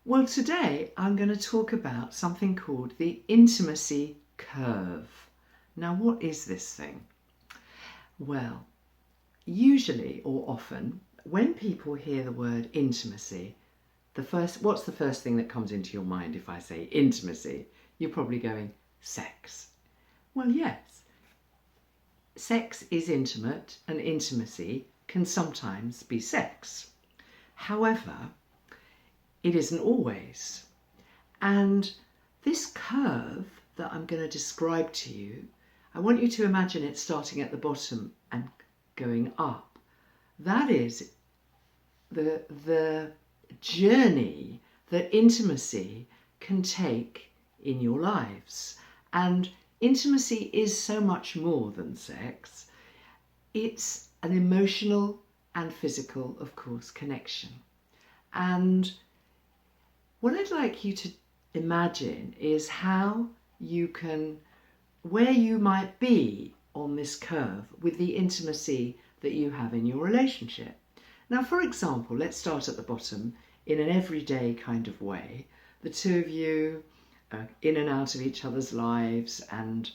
Well, today I'm going to talk about something called the intimacy curve. Now, what is this thing? Well, usually or often, when people hear the word intimacy, what's the first thing that comes into your mind if I say intimacy? You're probably going, sex. Well, yes, sex is intimate and intimacy can sometimes be sex. However, it isn't always. And this curve that I'm going to describe to you, I want you to imagine it starting at the bottom and going up. That is the journey that intimacy can take in your lives. And intimacy is so much more than sex. It's an emotional and physical, of course, connection. And what I'd like you to imagine is how you can, where you might be on this curve with the intimacy that you have in your relationship. Now, for example, let's start at the bottom in an everyday kind of way. The two of you are in and out of each other's lives, and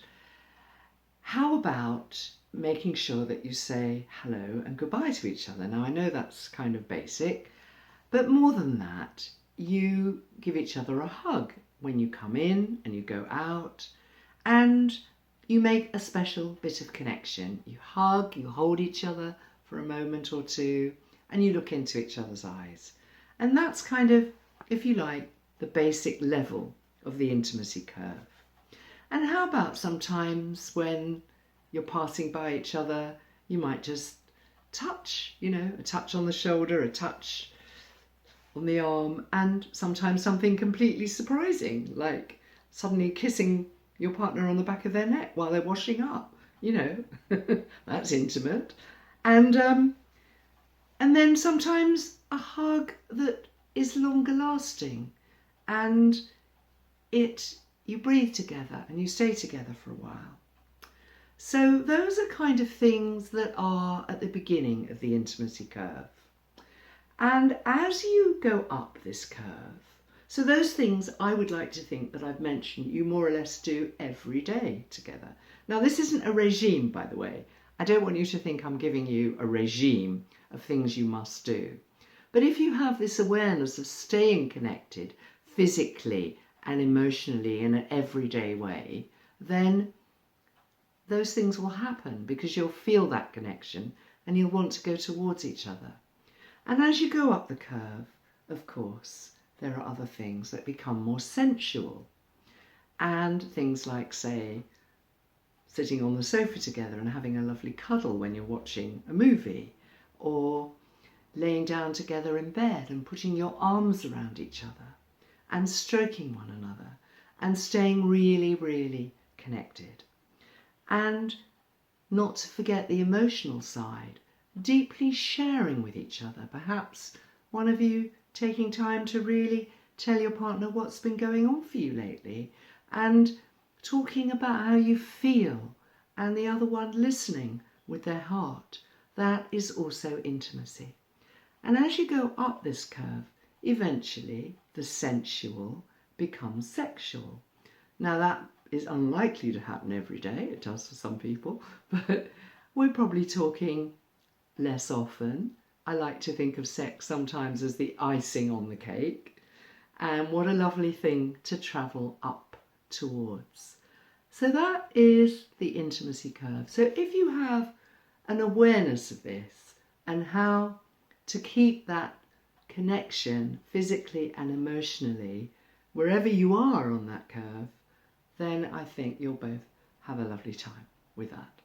how about making sure that you say hello and goodbye to each other? Now, I know that's kind of basic, but more than that, you give each other a hug when you come in and you go out, and you make a special bit of connection. You hug, you hold each other for a moment or two, and you look into each other's eyes. And that's kind of, if you like, the basic level of the intimacy curve. And how about sometimes when you're passing by each other, you might just touch, a touch on the shoulder, a touch on the arm, and sometimes something completely surprising, like suddenly kissing your partner on the back of their neck while they're washing up. That's intimate. And then sometimes a hug that is longer lasting, and you breathe together and you stay together for a while. So those are kind of things that are at the beginning of the intimacy curve. And as you go up this curve, so those things I would like to think that I've mentioned you more or less do every day together. Now, this isn't a regime, by the way. I don't want you to think I'm giving you a regime of things you must do. But if you have this awareness of staying connected physically and emotionally in an everyday way, then those things will happen because you'll feel that connection and you'll want to go towards each other. And as you go up the curve, of course, there are other things that become more sensual. And things like, say, sitting on the sofa together and having a lovely cuddle when you're watching a movie, or laying down together in bed and putting your arms around each other and stroking one another and staying really, really connected. And not to forget the emotional side, deeply sharing with each other. Perhaps one of you taking time to really tell your partner what's been going on for you lately, and talking about how you feel, and the other one listening with their heart. That is also intimacy. And as you go up this curve, eventually the sensual becomes sexual. Now, that is unlikely to happen every day. It does for some people, but we're probably talking less often. I like to think of sex sometimes as the icing on the cake. And what a lovely thing to travel up towards. So that is the intimacy curve. So if you have an awareness of this and how to keep that connection physically and emotionally wherever you are on that curve, then I think you'll both have a lovely time with that.